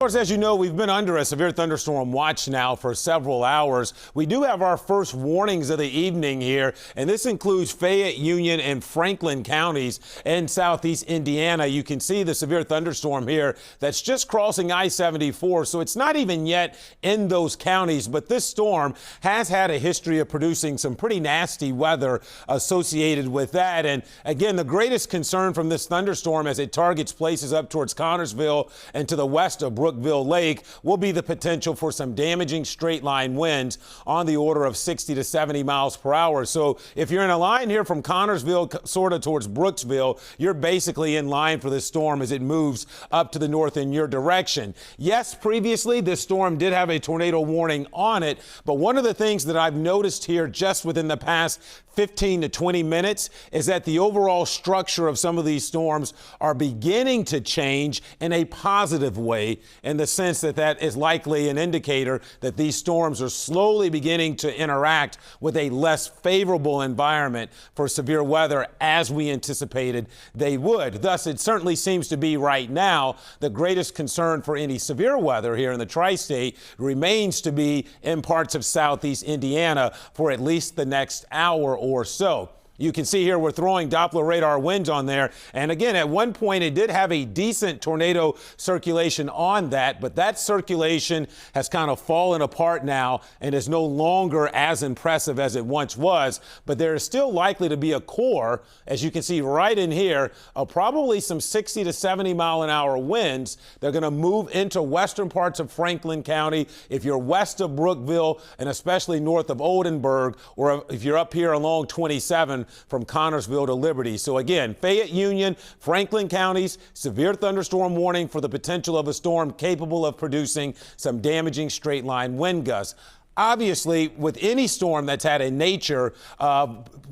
Of course, as you know, we've been under a severe thunderstorm watch now for several hours. We do have our first warnings of the evening here, and this includes Fayette, Union, and Franklin counties in southeast Indiana. You can see the severe thunderstorm here that's just crossing I-74, so it's not even yet in those counties, but this storm has had a history of producing some pretty nasty weather associated with that. And again, the greatest concern from this thunderstorm as it targets places up towards Connorsville and to the west of Brookville Lake will be the potential for some damaging straight line winds on the order of 60 to 70 miles per hour. So if you're in a line here from Connorsville sort of towards Brooksville, you're basically in line for this storm as it moves up to the north in your direction. Yes, previously this storm did have a tornado warning on it, but one of the things that I've noticed here just within the past 15 to 20 minutes is that the overall structure of some of these storms are beginning to change in a positive way, in the sense that that is likely an indicator that these storms are slowly beginning to interact with a less favorable environment for severe weather as we anticipated they would. Thus, it certainly seems to be right now the greatest concern for any severe weather here in the tri-state remains to be in parts of southeast Indiana for at least the next hour or so. You can see here we're throwing Doppler radar winds on there. And again, at one point it did have a decent tornado circulation on that, but that circulation has kind of fallen apart now and is no longer as impressive as it once was. But there is still likely to be a core, as you can see right in here, of probably some 60 to 70 mile an hour winds. They're going to move into western parts of Franklin County. If you're west of Brookville and especially north of Oldenburg, or if you're up here along 27, from Connorsville to Liberty. So again, Fayette, Union, Franklin counties, severe thunderstorm warning for the potential of a storm capable of producing some damaging straight line wind gusts. Obviously, with any storm that's had a nature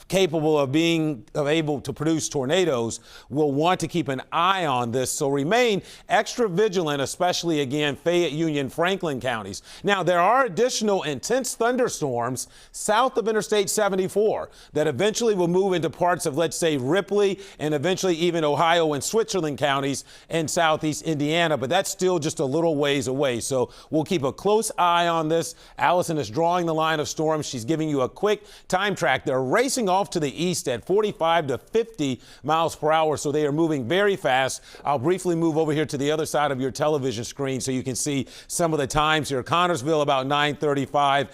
capable of being able to produce tornadoes, we'll want to keep an eye on this. So remain extra vigilant, especially again, Fayette, Union, Franklin counties. Now, there are additional intense thunderstorms south of Interstate 74 that eventually will move into parts of, let's say, Ripley and eventually even Ohio and Switzerland counties in southeast Indiana. But that's still just a little ways away. So we'll keep a close eye on this. Allison is drawing the line of storms. She's giving you a quick time track. They're racing off to the east at 45 to 50 miles per hour, so they are moving very fast. I'll briefly move over here to the other side of your television screen so you can see some of the times here. Connorsville about 9:35,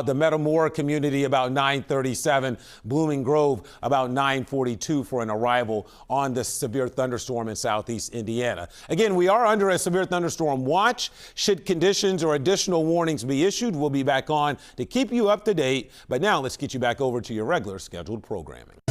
the Metamora community about 9:37, Blooming Grove about 9:42 for an arrival on this severe thunderstorm in southeast Indiana. Again, we are under a severe thunderstorm watch. Should conditions or additional warnings be issued, we'll be back on to keep you up to date. But now let's get you back over to your regular scheduled programming.